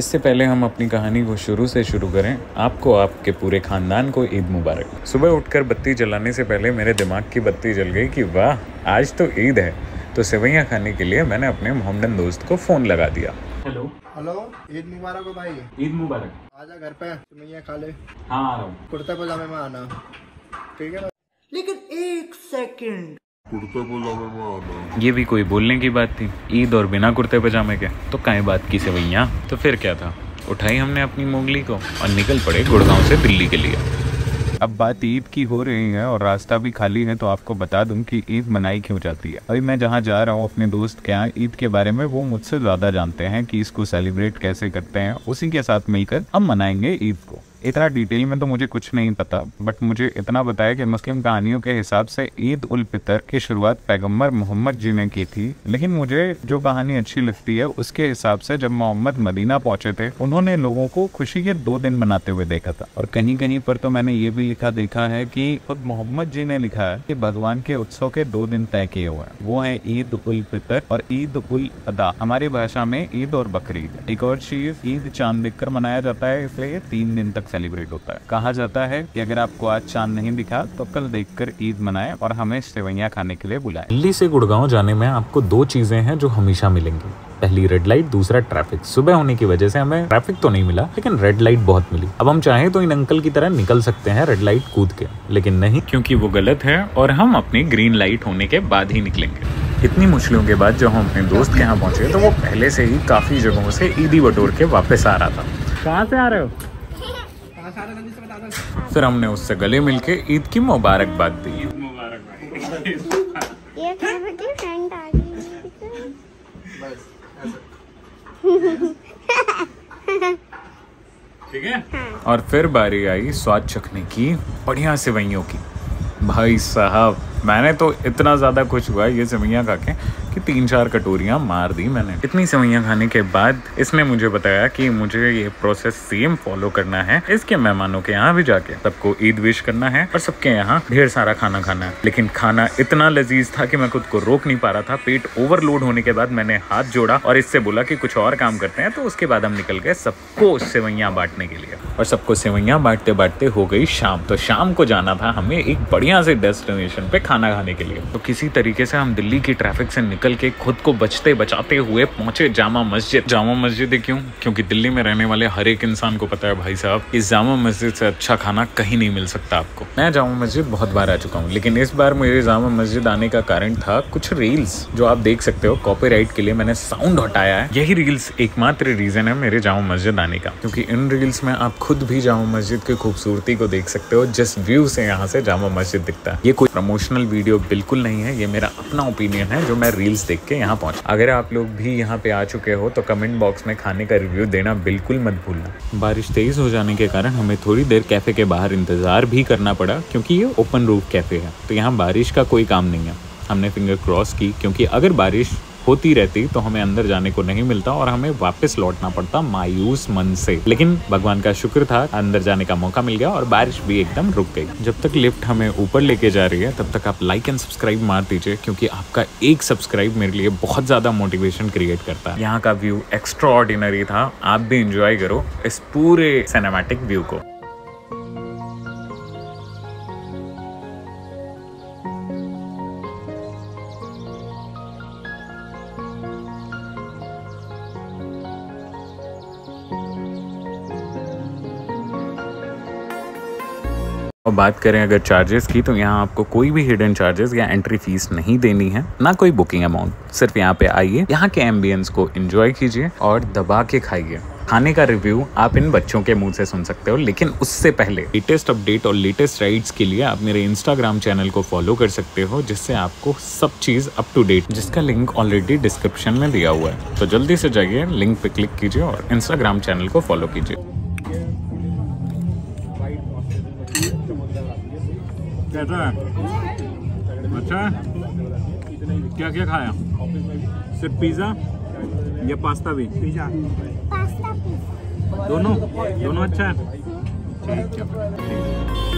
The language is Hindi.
इससे पहले हम अपनी कहानी को शुरू से शुरू करें, आपको आपके पूरे खानदान को ईद मुबारक। सुबह उठकर बत्ती जलाने से पहले मेरे दिमाग की बत्ती जल गई कि वाह आज तो ईद है। तो सेवैयाँ खाने के लिए मैंने अपने मोहम्मदन दोस्त को फ़ोन लगा दिया। हेलो ईद मुबारक हो भाई। ईद मुबारक। आजा घर पे सेवैयाँ खा ले। हाँ आ रहा हूँ। कुर्ते पजामे में आना, ठीक है? लेकिन एक सेकंड, कुर्ते पजामे में आना, ये भी कोई बोलने की बात थी? ईद और बिना कुर्ते पजामे के तो काहे बात की सेवैयाँ। तो फिर क्या था, उठाई हमने अपनी मोगली को और निकल पड़े गुड़गांव से दिल्ली के लिए। अब बात ईद की हो रही है और रास्ता भी खाली है, तो आपको बता दूं कि ईद मनाई क्यों जाती है। अभी मैं जहां जा रहा हूं अपने दोस्त के यहाँ, ईद के बारे में वो मुझसे ज़्यादा जानते हैं कि इसको सेलिब्रेट कैसे करते हैं। उसी के साथ मिलकर हम मनाएंगे ईद को। इतना डिटेल में तो मुझे कुछ नहीं पता, बट मुझे इतना बताया कि मुस्लिम कहानियों के हिसाब से ईद उल फितर की शुरुआत पैगंबर मोहम्मद जी ने की थी। लेकिन मुझे जो कहानी अच्छी लगती है उसके हिसाब से जब मोहम्मद मदीना पहुंचे थे, उन्होंने लोगों को खुशी के 2 दिन मनाते हुए देखा था। और कहीं कहीं पर तो मैंने ये भी देखा है कि खुद मोहम्मद जी ने लिखा है कि भगवान के उत्सव के 2 दिन तय किए हुए हैं, वो है ईद उल फितर और ईद उल अदा। हमारी भाषा में ईद और बकरीद। एक और चीज, ईद चांद देखकर मनाया जाता है, इसलिए 3 दिन तक सेलिब्रेट होता है। कहा जाता है कि अगर आपको आज चांद नहीं दिखा तो कल देखकर ईद मनाएं और हमें सेवैयाँ खाने के लिए बुलाएं। दिल्ली से गुड़गांव जाने में आपको 2 चीजें हैं जो हमेशा मिलेंगी। पहली रेड लाइट, दूसरा ट्रैफिक। सुबह होने की वजह से हमें ट्रैफिक तो नहीं मिला, लेकिन रेड लाइट बहुत मिली। अब हम चाहें तो इन अंकल की तरह निकल सकते हैं रेड लाइट कूद के, लेकिन नहीं, क्योंकि वो गलत है और हम अपनी ग्रीन लाइट होने के बाद ही निकलेंगे। इतनी मुश्किलों के बाद जब हम अपने दोस्त के यहाँ पहुंचे तो वो पहले से ही काफी जगहों से ईदी बटोर के वापस आ रहा था। कहाँ से आ रहे हो? फिर हमने उससे गले मिलके ईद की मुबारकबाद दी। ठीक है। और फिर बारी आई स्वाद चखने की बढ़िया सेवैयों की। भाई साहब, मैंने तो इतना ज़्यादा खुश हुआ ये सेवैयाँ खा के कि 3-4 कटोरियाँ मार दी मैंने। इतनी सेवैयाँ खाने के बाद इसने मुझे बताया कि मुझे ये प्रोसेस सेम फॉलो करना है, इसके मेहमानों के यहाँ भी जाके सबको ईद विश करना है और सबके यहाँ ढेर सारा खाना खाना है। लेकिन खाना इतना लजीज था कि मैं खुद को रोक नहीं पा रहा था। पेट ओवरलोड होने के बाद मैंने हाथ जोड़ा और इससे बोला कि कुछ और काम करते हैं। तो उसके बाद हम निकल गए सबको सेवैयाँ बांटने के लिए और सबको सेवैयाँ बांटते बांटते हो गई शाम। तो शाम को जाना था हमें एक बढ़िया से डेस्टिनेशन पे खाना खाने के लिए। तो किसी तरीके से हम दिल्ली की ट्रैफिक से निकल के खुद को बचते बचाते हुए पहुंचे जामा मस्जिद। जामा मस्जिद क्यों? क्योंकि दिल्ली में रहने वाले हर एक इंसान को पता है भाई साहब, इस जामा मस्जिद से अच्छा खाना कहीं नहीं मिल सकता आपको। मैं जामा मस्जिद बहुत बार आ चुका हूँ, लेकिन इस बार मेरे जामा मस्जिद आने का कारण था कुछ रील्स जो आप देख सकते हो। कॉपीराइट के लिए मैंने साउंड हटाया है। यही रील्स एकमात्र रीजन है मेरे जामा मस्जिद आने का, क्योंकि इन रील्स में आप खुद भी जामा मस्जिद की खूबसूरती को देख सकते हो जिस व्यू से यहाँ से जामा मस्जिद दिखता है। ये कोई प्रमोशनल वीडियो बिल्कुल नहीं है, ये मेरा अपना ओपिनियन है जो मैं रील्स देख के यहाँ पहुंचा। अगर आप लोग भी यहाँ पे आ चुके हो तो कमेंट बॉक्स में खाने का रिव्यू देना बिल्कुल मत भूलना। बारिश तेज हो जाने के कारण हमें थोड़ी देर कैफे के बाहर इंतजार भी करना पड़ा, क्योंकि ये ओपन रूफ कैफे है, तो यहाँ बारिश का कोई काम नहीं है। हमने फिंगर क्रॉस की, क्योंकि अगर बारिश होती रहती तो हमें अंदर जाने को नहीं मिलता और हमें वापस लौटना पड़ता मायूस मन से। लेकिन भगवान का शुक्र था, अंदर जाने का मौका मिल गया और बारिश भी एकदम रुक गई। जब तक लिफ्ट हमें ऊपर लेके जा रही है तब तक आप लाइक एंड सब्सक्राइब मार दीजिए, क्योंकि आपका एक सब्सक्राइब मेरे लिए बहुत ज़्यादा मोटिवेशन क्रिएट करता है। यहाँ का व्यू एक्स्ट्रा ऑर्डिनरी था, आप भी इंजॉय करो इस पूरे सिनेमैटिक व्यू को। और बात करें अगर चार्जेस की, तो यहाँ आपको कोई भी हिडन चार्जेस या एंट्री फीस नहीं देनी है, ना कोई बुकिंग अमाउंट। सिर्फ यहाँ पे आइए, यहाँ के एम्बियंस को एंजॉय कीजिए और दबा के खाइए। खाने का रिव्यू आप इन बच्चों के मुंह से सुन सकते हो, लेकिन उससे पहले लेटेस्ट अपडेट और लेटेस्ट राइड्स के लिए आप मेरे इंस्टाग्राम चैनल को फॉलो कर सकते हो, जिससे आपको सब चीज़ अप टू डेट, जिसका लिंक ऑलरेडी डिस्क्रिप्शन में दिया हुआ है। तो जल्दी से जाइए, लिंक पे क्लिक कीजिए और इंस्टाग्राम चैनल को फॉलो कीजिए। कैसा है? अच्छा है? क्या क्या खाया? सिर्फ पिज़्ज़ा या पास्ता भी? पिज़्ज़ा, पास्ता, दोनों अच्छा है। ठीक है।